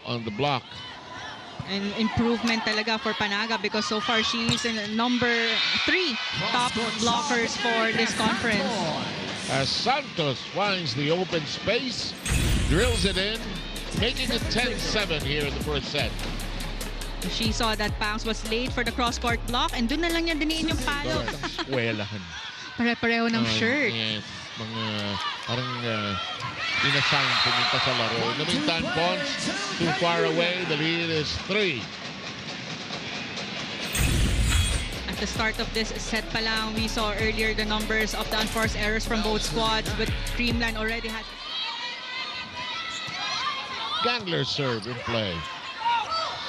on the block. An improvement talaga for Panaga because so far she's in number 3 top blockers for this conference. As Santos finds the open space, drills it in, making it 10-7 here in the first set. She saw that Pangs was late for the cross-court block and doon na lang niya diniin yung palo. Eskwelahan. Pare-pareho ng shirt. Yes, mga parang inassign pumunta sa laro. In the meantime, Pons too far away. The lead is 3. At the start of this set pa lang, we saw earlier the numbers of the unforced errors from both squads, but Creamline already had... Gandler serve in play.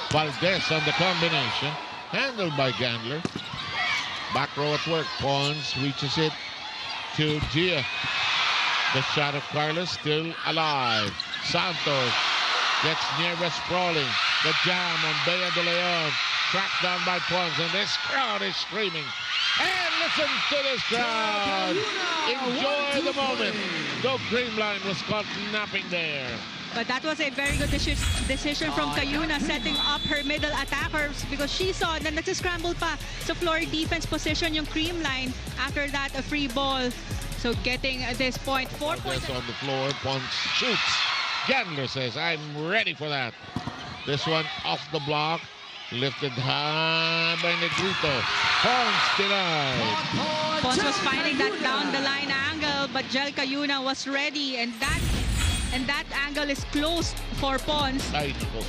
Valdez on the combination. Handled by Gandler. Back row at work. Pons reaches it to Gia. The shot of Carlos still alive. Santos gets near West sprawling. The jam on Bea de Leon. Tracked down by Pons. And this crowd is screaming. And listen to this crowd. Enjoy the moment. Though Creamline was caught napping there. But that was a very good decision from Cayuna, setting up her middle attackers because she saw na nagsiscramble pa sa floor defense position yung Creamline. After that, a free ball. So getting at this point, 4 points. On the floor, Pons shoots. Gandler says, I'm ready for that. This one off the block. Lifted high by Negrito. Pons denied. Pons was finding that down the line angle, but Jel Cayuna was ready, and that angle is closed for Pons. Ay, ko.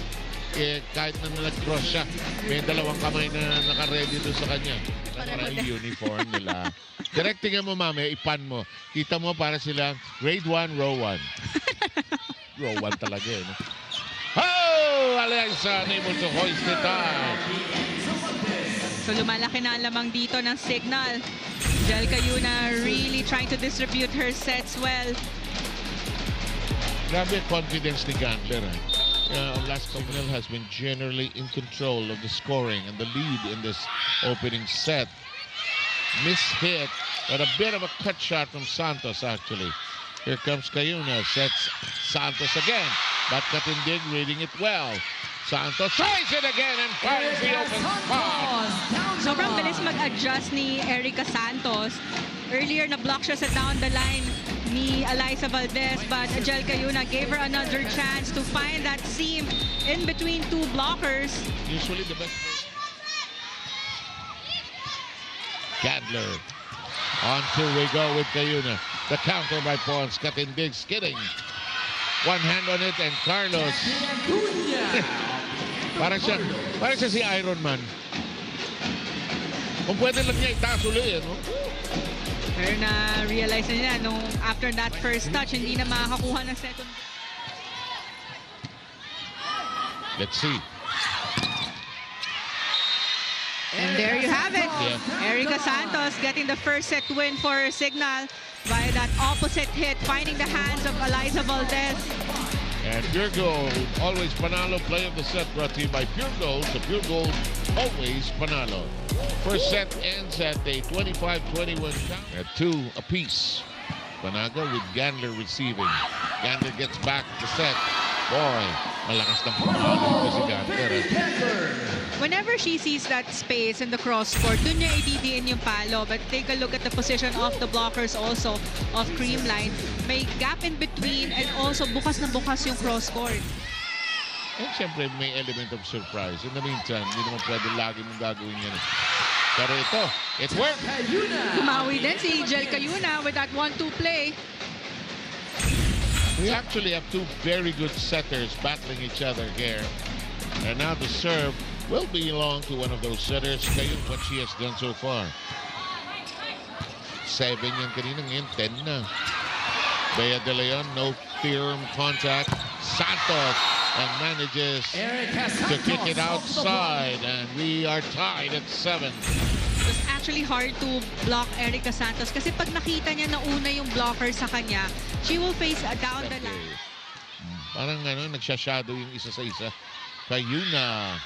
Kahit na nag-cross siya, may dalawang kamay na naka-ready doon sa kanya. Para yung uniform nila. Directing mo, mami, ipan mo. Kita mo para sila grade 1, row 1. Row 1 talaga eh. No? Oh! Alianza unable to hoist it up. So lumalaki na ang lamang dito ng signal. Jel Cayuna really trying to distribute her sets well. Grabe confidence ni Gandler. Las Comunal has been generally in control of the scoring and the lead in this opening set. Mishit, but a bit of a cut shot from Santos actually. Here comes Cayuna, sets Santos again, but Katindig reading it well. Santos tries it again and finds the open spot. Sobrang bilis mag-adjust ni Erica Santos. Earlier na-block siya sa down the line ni Eliza Valdez, but Jel Cayuna gave her another chance to find that seam in between two blockers. Usually the best. Gandler. On two we go with Cayuna. The counter by Pons. Katindig skidding. One hand on it and Carlos. parang siya si Iron Man. Kung pwede lang niya itaas uli, no? Pero na-realize na niya nung after that first touch, hindi na makakakuha ng second. Let's see. And there you have it. Yeah. Erica Santos getting the first set win for Signal by that opposite hit, finding the hands of Eliza Valdez. And Pure Gold, always Panalo. Play of the set brought to you by Pure Gold. The Pure Gold, always Panalo. First set ends at a 25-21 count at 2 apiece. Panaga with Gandler receiving. Gandler gets back the set. Boy, malakas ng Panalo ko si Gandler. Whenever she sees that space in the cross court, dun niya ididiin yung palo. But take a look at the position of the blockers also of Creamline. May gap in between and also bukas na bukas yung cross court. And siyempre may element of surprise. In the meantime, hindi naman pwede lagi mong gagawin yan. Pero ito, it worked. Kumawi din si Jel Cayuna with that 1-2 play. We actually have two very good setters battling each other here. And now the serve will belong to one of those setters. Kayo what she has done so far. 7 yan kanina, ngayon 10 na. Bea de Leon, no firm contact. Santos and manages to kick it outside. And we are tied at 7. It's actually hard to block Erica Santos kasi pag nakita niya na una yung blocker sa kanya, she will face down the line. Parang nagsha-shadow yung isa sa isa. Cayuna.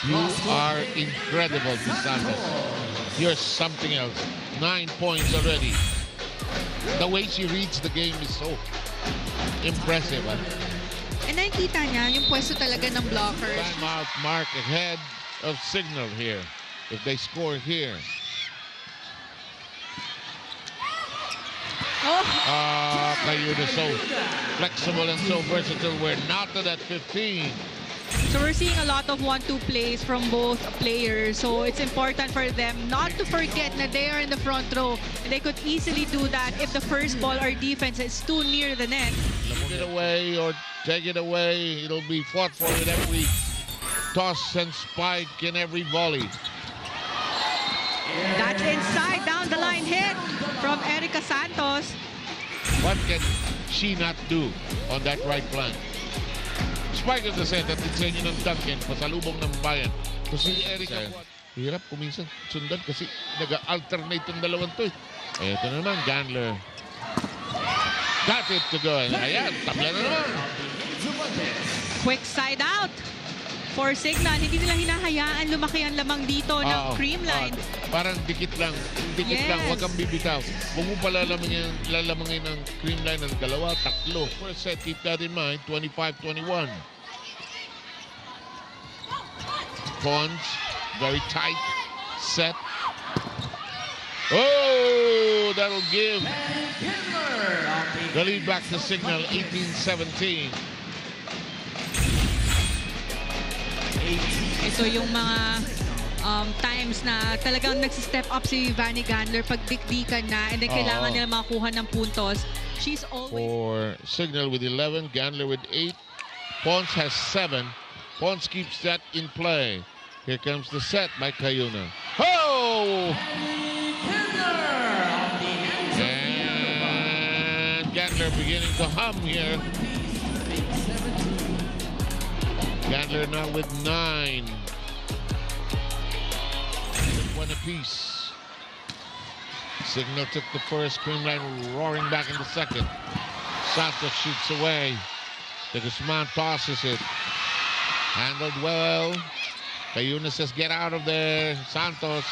You are incredible, Miss Santos. You're something else. 9 points already. The way she reads the game is so impressive. nakikita niya yung pwesto talaga ng blockers. Timeout mark ahead of Signal here. If they score here. Oh, Cayuna so flexible and so versatile. We're not at that 15. so we're seeing a lot of 1-2 plays from both players. So it's important for them not to forget that they are in the front row. And they could easily do that if the first ball or defense is too near the net. Take it away or take it away. It'll be fought for with every toss and spike in every volley. That's inside, down the line hit from Erica Santos. What can she not do on that right flank? Spike of the set at insenyo ng Duncan, pasalubong ng bayan. Kasi Erica, hirap kuminsan sundan kasi nag-alternate yung dalawang to. Ito naman, Gandler. Got it to go. Ayan, tabla na naman. Quick side out for Signal. Hindi nila hinahayaan lumaki ang lamang dito ng cream line. Parang dikit lang. Dikit lang. Huwag kang bibitaw. Huwag mo lalamangin ng cream line ng dalawa, tatlo. First set, keep that in mind. 25-21. Pons, very tight set. Oh, that'll give the lead back to Signal, 18-17. Ito yung mga times na talagang nagsistep up si Vanny Gandler pag dikdikan na and then kailangan nila makakuha ng puntos. She's always... For Signal with 11, Gandler with 8. Pons has 7. Pons keeps that in play. Here comes the set by Cayuna. Oh! And Gandler beginning to hum here. Gandler now with 9. One apiece. Signal took the first, cream line roaring back in the second. Santos shoots away. De Guzman tosses it. Handled well. Cayuna says, get out of there. Santos.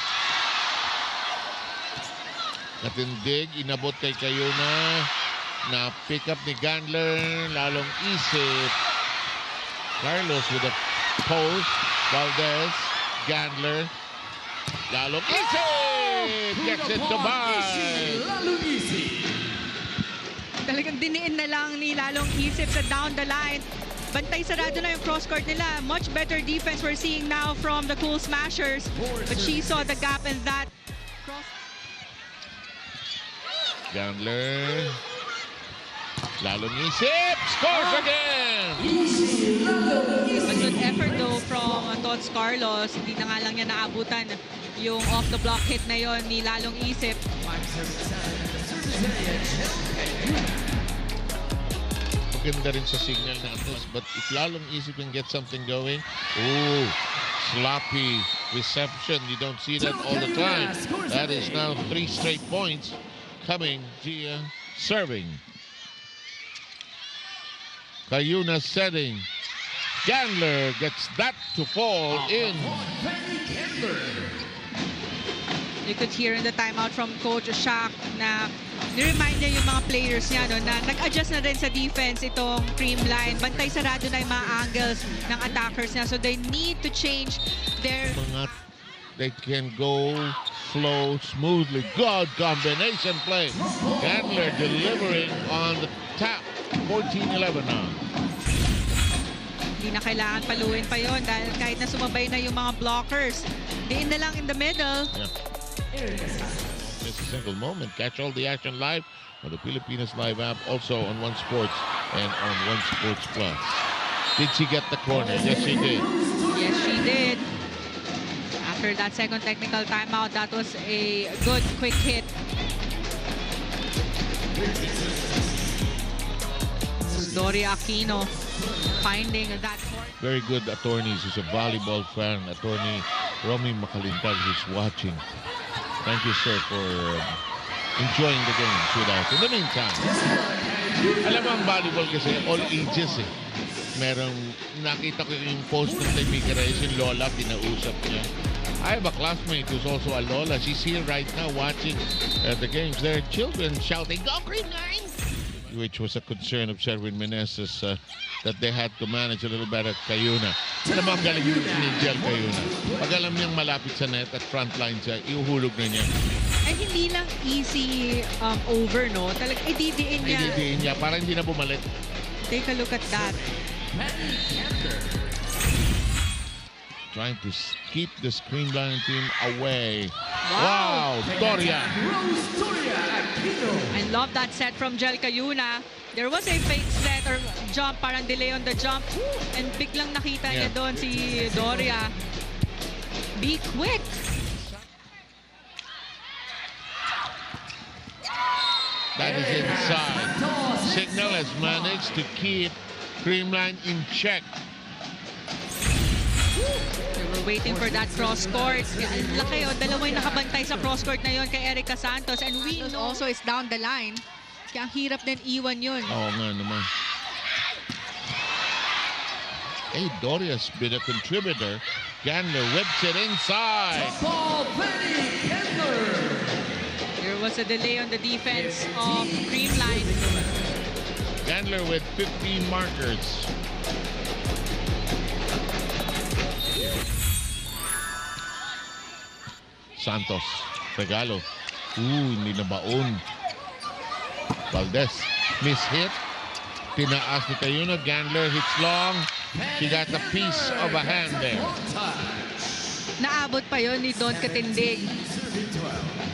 Natindig. Inabot kay Cayuna. Na pick up ni Gandler. Lalong isip. Carlos with a post. Valdez. Gandler. Lalong isip. Gets it to Bay. Talagang diniin na lang ni Lalong Isip sa down the line. Bantay sarado na yung cross-court nila. Much better defense we're seeing now from the Cool Smashers. But she saw the gap in that cross. Gandler. Lalong isip. Scores again. A good effort though from Tots Carlos. Hindi na nga lang niya naabutan yung off-the-block hit na yon ni Lalong Isip. Maganda rin sa Signal natin. But if Lalong Isip can get something going, ooh, sloppy reception. You don't see that all the time. That is now 3 straight points coming. Gia serving. Cayuna setting. Gandler gets that to fall in. You could hear in the timeout from Coach Shaq na ni-remind niya yung mga players niya no, na nag-adjust na rin sa defense itong cream line. Bantay sarado na yung mga angles ng attackers niya. So they need to change their... They can go, flow smoothly. Good combination play. Gandler delivering on the tap. 14-11 now. Hindi na kailangan paluin pa yon dahil kahit na sumabay na yung mga blockers. Diin na lang in the middle. Yeah. Miss a single moment. Catch all the action live on the Pilipinas Live app. Also on One Sports and on One Sports Plus. Did she get the corner? Yes, she did. Yes, she did. After that second technical timeout, that was a good quick hit. Doria Aquino finding that corner. Very good attorneys. He's a volleyball fan. Attorney Romy Macalintag who's watching. Thank you, sir, for enjoying the games with us. In the meantime, alam mo ang volleyball kasi all ages eh. Merong, nakita ko yung post ng Temica Reyes, yung Lola, pinausap niya. I have a classmate who's also a Lola. She's here right now watching the games. There are children shouting, "Go Green Line!" which was a concern of Sherwin Meneses, that they had to manage a little better Cayuna. Ano ba ang galing ni Jel Cayuna? Pag alam niyang malapit sa net at frontline siya, iuhulog na niya. And hindi lang easy over, no? Talagang ididiin niya. Ididiin niya para hindi na bumalik. Take a look at that. Trying to keep the Creamline team away. Wow! Doria! I love that set from Jel Cayuna. There was a fake set or jump, parang delay on the jump. And biglang nakita niya doon si Doria. Be quick! That is inside. Signal has managed to keep Creamline in check. They were waiting for that cross court. Ang laki, dalawa yung nakabantay sa cross court na yon kay Erica Santos. And we know also is down the line. Kaya ang hirap din iwan yun. Oo nga naman. Hey, Doria's been a contributor. Gandler whips it inside. There was a delay on the defense of Creamline. Gandler with 15 markers. Santos, regalo. Hindi na baon. Valdez, miss-hit. Tinaas ni Cayuna. Gandler hits long. She got a piece of a hand there. Naabot pa yon ni Don Katindig.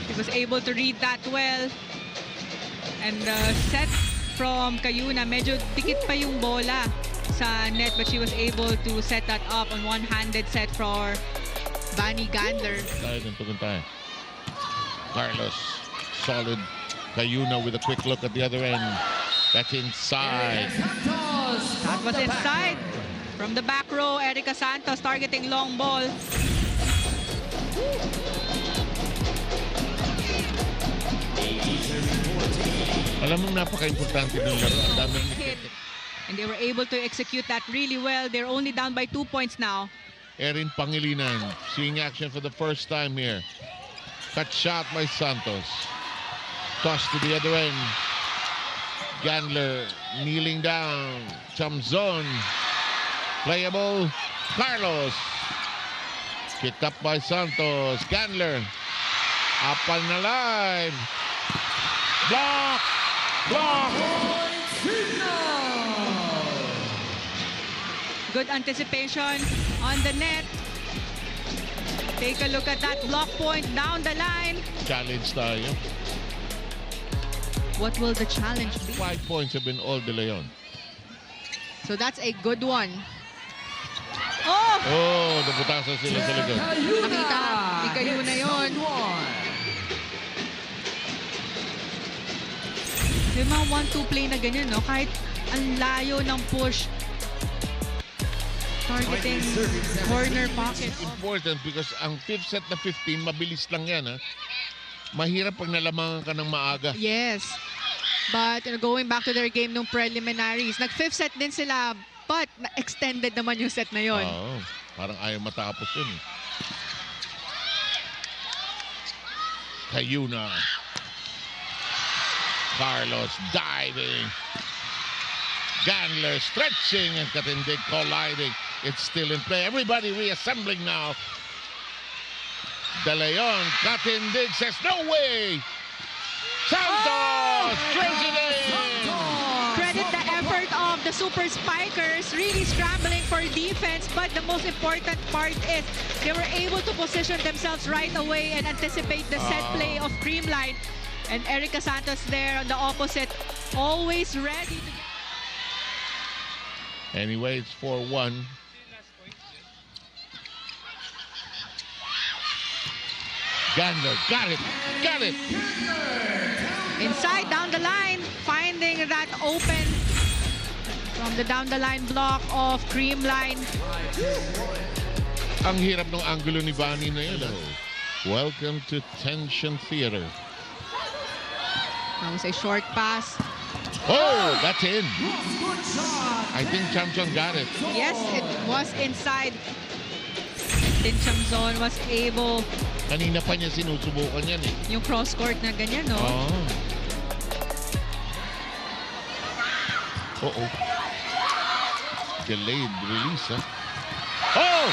He was able to read that well. And the set from Cayuna, medyo dikit pa yung bola sa net, but she was able to set that up on one-handed set for Vanny Gandler. Tayo ng tugon tayo. Carlos, solid. Cayuna with a quick look at the other end. That's inside. That was inside. From the back row, Erica Santos targeting long ball. Alam mong napaka-importante ng laro. Ang dami Hit. And they were able to execute that really well. They're only down by 2 points now. Erin Pangilinan seeing action for the first time here. Cut shot by Santos. Toss to the other end. Gandler kneeling down. Some zone. Playable. Carlos. Kicked up by Santos. Gandler. Up on the line. Block. Block. Good anticipation on the net. Take a look at that block point down the line. Challenge tayo. What will the challenge be? 5 points have been all De Leon. So that's a good one. Oh! Oh, naputasa sila sa likod. Nakita, di kayo na yun. Yung mga 1-2 play na ganyan, no? Kahit ang layo ng push, targeting corner pocket. Important because ang fifth set na 15, mabilis lang yan, ha? Mahirap pag nalamangan ka ng maaga. Yes. But going back to their game nung preliminaries, nag-fifth set din sila, but extended naman yung set na yon. Oo, parang ayaw matapos yun. Cayuna. Carlos diving. Gandler stretching and Katindig colliding. It's still in play. Everybody reassembling now. De Leon, Katindig says, no way! Santos! Drills it in! Credit the effort of the Super Spikers, really scrambling for defense, but the most important part is they were able to position themselves right away and anticipate the set play of Creamline. And Erica Santos there on the opposite, always ready to... Anyway, it's 4-1. Gandler, got it, got it. Inside, down the line, finding that open from the down the line block of Creamline. Ang hirap ng angulo ni Vanny na yun. Welcome to Tension Theater. That was a short pass. Oh, that's in. I think Chamchon got it. Yes, it was inside. Tin Chamzon was able. Kanina pa niya sinusubukan yan eh. Yung cross court na ganyan, no? Oh. Uh-oh. Delayed release, huh? Oh!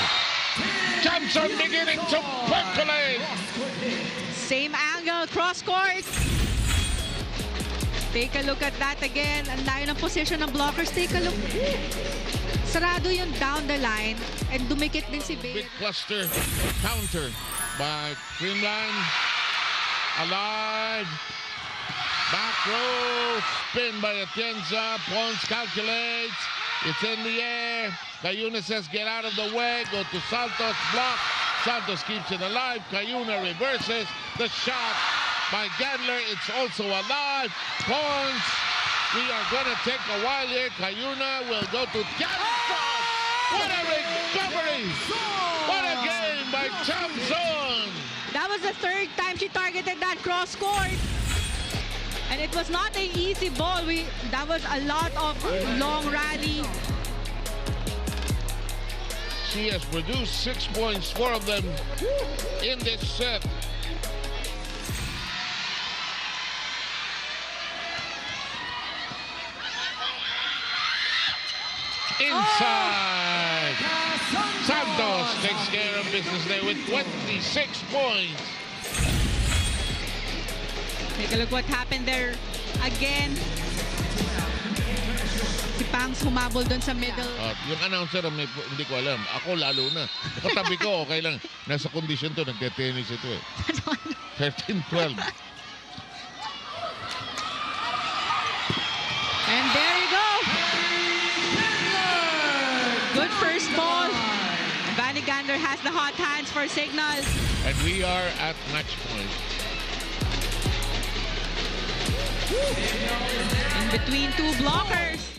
Johnson beginning to percolate. Same angle, cross court. Take a look at that again. Ang layo ng position ng blockers. Take a look. Sarado yung down the line and dumikit din si Bailey. Big cluster counter by Creamline. Alive. Back row. Spin by Atienza. Pons calculates. It's in the air. Cayuna says get out of the way. Go to Santos. Block. Santos keeps it alive. Cayuna reverses. The shot by Gandler. It's also alive. Pons. We are going to take a while here. Cayuna will go to Johnson. What a recovery. What a game by Johnson. That was the third time she targeted that cross court. And it was not an easy ball. That was a lot of long rally. She has produced 6 points, 4 of them in this set. Inside. Santos takes care of business there with 26 points. Take a look what happened there again. Si Pangs humabol doon sa middle. Yung announcer, hindi ko alam. Ako lalo na. Katabi ko, okay lang. Nasa condition to, nagte-tennis ito eh. 13-12. And there you go. Good first ball. Vanny Gandler has the hot hands for signals. And we are at match point. In between two blockers.